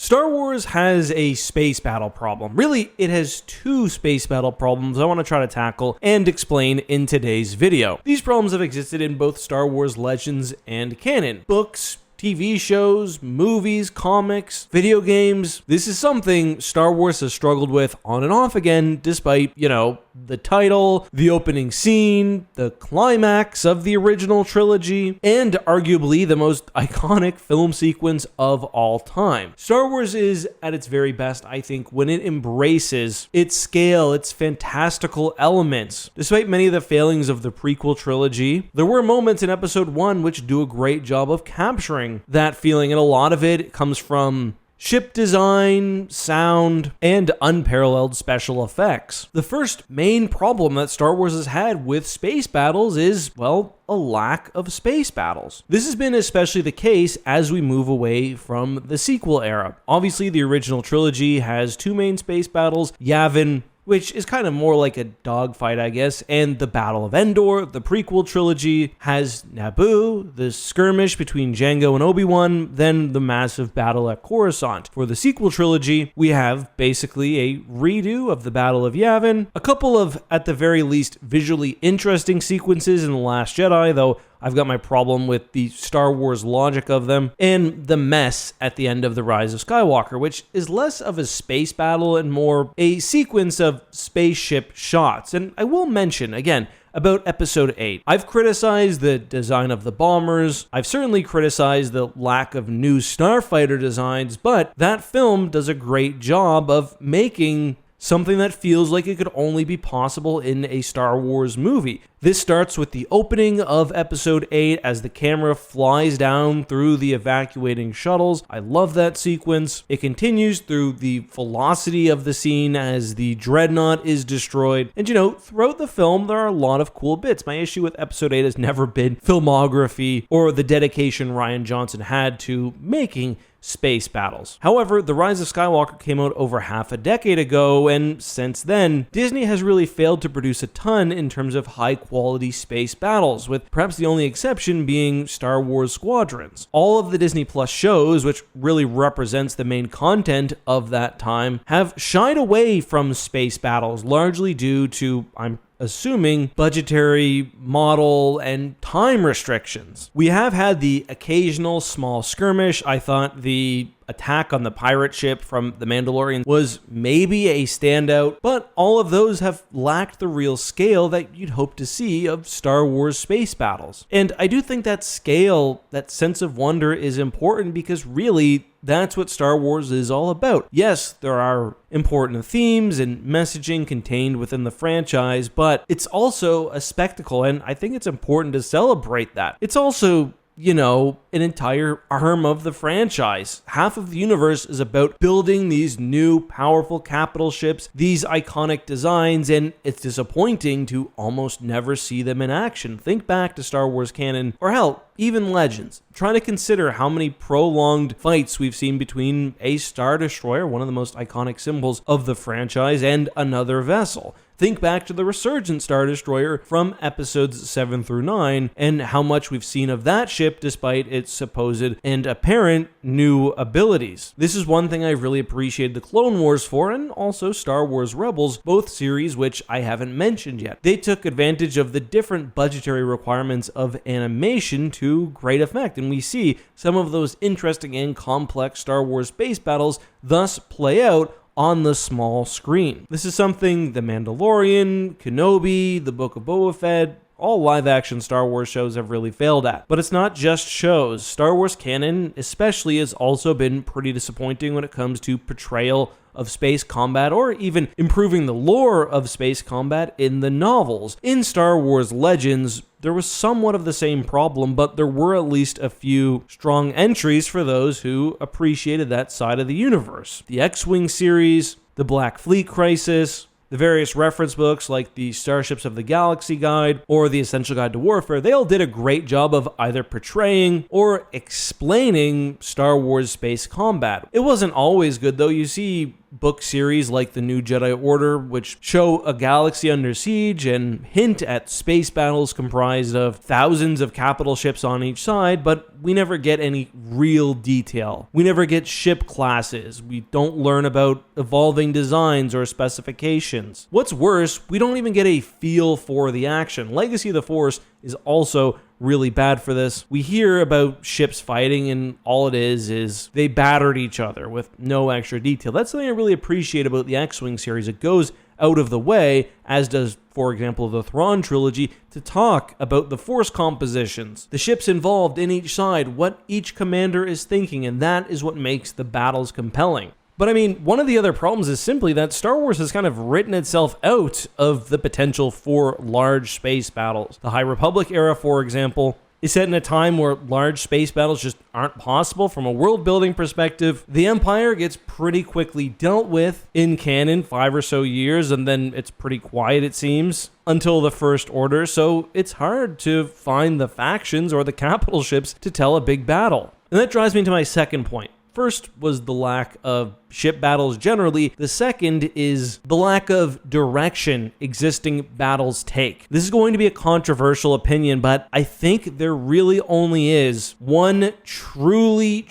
Star Wars has a space battle problem. Really, it has two space battle problems I want to try to tackle and explain in today's video. These problems have existed in both Star Wars Legends and canon. Books, TV shows, movies, comics, video games. This is something Star Wars has struggled with on and off again, despite, the title, the opening scene, the climax of the original trilogy, and arguably the most iconic film sequence of all time. Star Wars is at its very best, I think, when it embraces its scale, its fantastical elements. Despite many of the failings of the prequel trilogy, there were moments in Episode 1 which do a great job of capturing that feeling, and a lot of it comes from ship design, sound, and unparalleled special effects. The first main problem that Star Wars has had with space battles is, a lack of space battles. This has been especially the case as we move away from the sequel era. Obviously, the original trilogy has two main space battles, Yavin, which is kind of more like a dogfight, I guess, and the Battle of Endor. The prequel trilogy has Naboo, the skirmish between Jango and Obi-Wan, then the massive battle at Coruscant. For the sequel trilogy, we have basically a redo of the Battle of Yavin, a couple of, at the very least, visually interesting sequences in The Last Jedi, though I've got my problem with the Star Wars logic of them, and the mess at the end of The Rise of Skywalker, which is less of a space battle and more a sequence of spaceship shots. And I will mention, again, about Episode 8. I've criticized the design of the bombers, I've certainly criticized the lack of new starfighter designs, but that film does a great job of making something that feels like it could only be possible in a Star Wars movie. This starts with the opening of Episode 8 as the camera flies down through the evacuating shuttles. I love that sequence. It continues through the velocity of the scene as the dreadnought is destroyed. And throughout the film, there are a lot of cool bits. My issue with Episode 8 has never been filmography or the dedication Rian Johnson had to making space battles. However, The Rise of Skywalker came out over half a decade ago, and since then, Disney has really failed to produce a ton in terms of high-quality space battles, with perhaps the only exception being Star Wars Squadrons. All of the Disney Plus shows, which really represents the main content of that time, have shied away from space battles, largely due to, I'm assuming, budgetary, model, and time restrictions. We have had the occasional small skirmish. I thought the attack on the pirate ship from The Mandalorian was maybe a standout, but all of those have lacked the real scale that you'd hope to see of Star Wars space battles. And I do think that scale, that sense of wonder, is important because really, that's what Star Wars is all about. Yes, there are important themes and messaging contained within the franchise, but it's also a spectacle, and I think it's important to celebrate that. It's also an entire arm of the franchise. Half of the universe is about building these new, powerful capital ships, these iconic designs, and it's disappointing to almost never see them in action. Think back to Star Wars canon, or hell, even Legends. Trying to consider how many prolonged fights we've seen between a Star Destroyer, one of the most iconic symbols of the franchise, and another vessel. Think back to the resurgent Star Destroyer from episodes 7 through 9 and how much we've seen of that ship despite its supposed and apparent new abilities. This is one thing I really appreciated the Clone Wars for, and also Star Wars Rebels, both series which I haven't mentioned yet. They took advantage of the different budgetary requirements of animation to great effect, and we see some of those interesting and complex Star Wars space battles thus play out on the small screen. This is something The Mandalorian, Kenobi, The Book of Boba Fett, all live-action Star Wars shows have really failed at. But it's not just shows. Star Wars canon especially has also been pretty disappointing when it comes to portrayal of space combat, or even improving the lore of space combat in the novels. In Star Wars Legends, there was somewhat of the same problem, but there were at least a few strong entries for those who appreciated that side of the universe. The X-Wing series, the Black Fleet Crisis, the various reference books like the Starships of the Galaxy Guide or the Essential Guide to Warfare, they all did a great job of either portraying or explaining Star Wars space combat. It wasn't always good, though. You see book series like the New Jedi Order, which show a galaxy under siege and hint at space battles comprised of thousands of capital ships on each side, but we never get any real detail. We never get ship classes. We don't learn about evolving designs or specifications. What's worse, we don't even get a feel for the action. Legacy of the Force is also really bad for this. We hear about ships fighting, and all it is they battered each other with no extra detail. That's something I really appreciate about the X-Wing series. It goes out of the way, as does, for example, the Thrawn trilogy, to talk about the Force compositions, the ships involved in each side, what each commander is thinking, and that is what makes the battles compelling. But I mean, one of the other problems is simply that Star Wars has kind of written itself out of the potential for large space battles. The High Republic era, for example, is set in a time where large space battles just aren't possible from a world-building perspective. The Empire gets pretty quickly dealt with in canon, 5 or so years, and then it's pretty quiet, it seems, until the First Order, so it's hard to find the factions or the capital ships to tell a big battle. And that drives me to my second point. First was the lack of ship battles generally. The second is the lack of direction existing battles take. This is going to be a controversial opinion, but I think there really only is one truly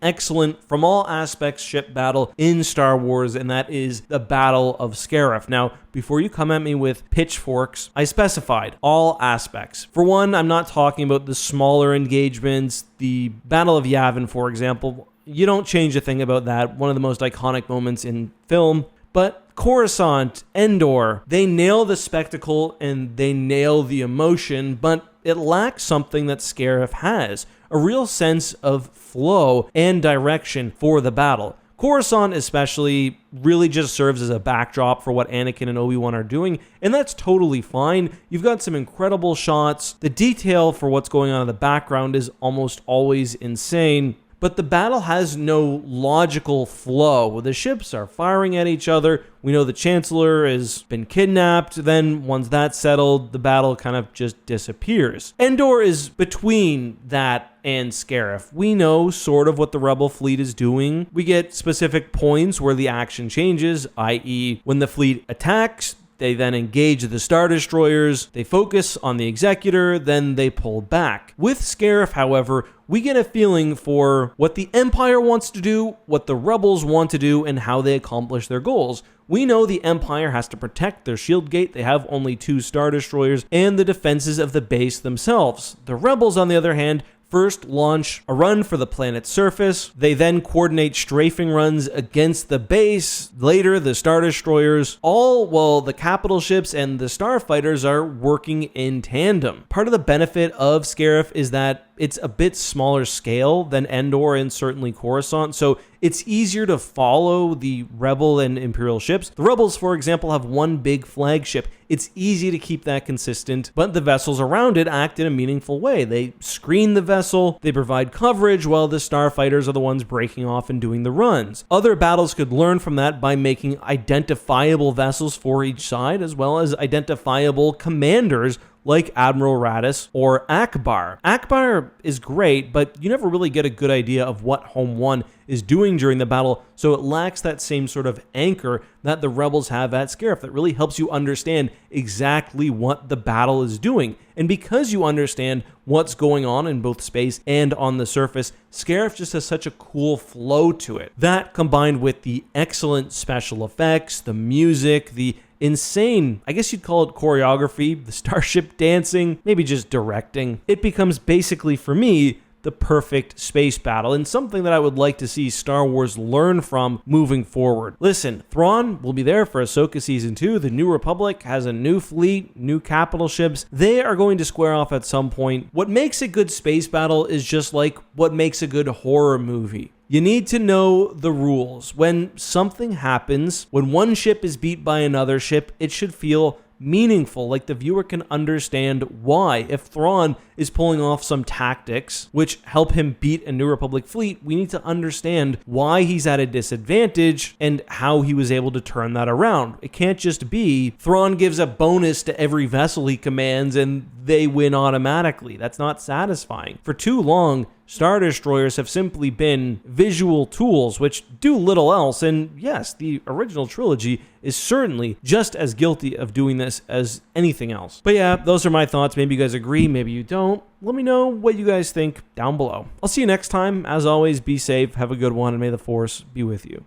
excellent from all aspects ship battle in Star Wars, and that is the Battle of Scarif. Now, before you come at me with pitchforks, I specified all aspects. For one, I'm not talking about the smaller engagements, the Battle of Yavin, for example. You don't change a thing about that, one of the most iconic moments in film. But Coruscant, Endor, they nail the spectacle and they nail the emotion, but it lacks something that Scarif has, a real sense of flow and direction for the battle. Coruscant especially really just serves as a backdrop for what Anakin and Obi-Wan are doing, and that's totally fine. You've got some incredible shots. The detail for what's going on in the background is almost always insane. But the battle has no logical flow. The ships are firing at each other. We know the Chancellor has been kidnapped. Then once that's settled, the battle kind of just disappears. Endor is between that and Scarif. We know sort of what the Rebel fleet is doing. We get specific points where the action changes, i.e. when the fleet attacks, they then engage the Star Destroyers, they focus on the Executor, then they pull back. With Scarif, however, we get a feeling for what the Empire wants to do, what the Rebels want to do, and how they accomplish their goals. We know the Empire has to protect their shield gate. They have only 2 Star Destroyers and the defenses of the base themselves. The Rebels, on the other hand, first launch a run for the planet's surface. They then coordinate strafing runs against the base. Later, the Star Destroyers, all while the capital ships and the starfighters are working in tandem. Part of the benefit of Scarif is that it's a bit smaller scale than Endor and certainly Coruscant, so it's easier to follow the Rebel and Imperial ships. The Rebels, for example, have one big flagship. It's easy to keep that consistent, but the vessels around it act in a meaningful way. They screen the vessel, they provide coverage, while the starfighters are the ones breaking off and doing the runs. Other battles could learn from that by making identifiable vessels for each side, as well as identifiable commanders like Admiral Raddus or Akbar. Akbar is great, but you never really get a good idea of what Home 1 is doing during the battle, so it lacks that same sort of anchor that the Rebels have at Scarif that really helps you understand exactly what the battle is doing. And because you understand what's going on in both space and on the surface, Scarif just has such a cool flow to it. That, combined with the excellent special effects, the music, the insane, I guess you'd call it choreography, the starship dancing, maybe just directing, it becomes basically, for me, the perfect space battle, and something that I would like to see Star Wars learn from moving forward. Listen, Thrawn will be there for Ahsoka Season 2. The New Republic has a new fleet, new capital ships. They are going to square off at some point. What makes a good space battle is just like what makes a good horror movie. You need to know the rules. When something happens, when one ship is beat by another ship, it should feel meaningful, like the viewer can understand why. If Thrawn is pulling off some tactics which help him beat a New Republic fleet, we need to understand why he's at a disadvantage and how he was able to turn that around. It can't just be Thrawn gives a bonus to every vessel he commands and they win automatically. That's not satisfying. For too long, Star Destroyers have simply been visual tools which do little else, and yes, the original trilogy is certainly just as guilty of doing this as anything else. But yeah, those are my thoughts. Maybe you guys agree, maybe you don't. Let me know what you guys think down below. I'll see you next time. As always, be safe, have a good one, and may the Force be with you.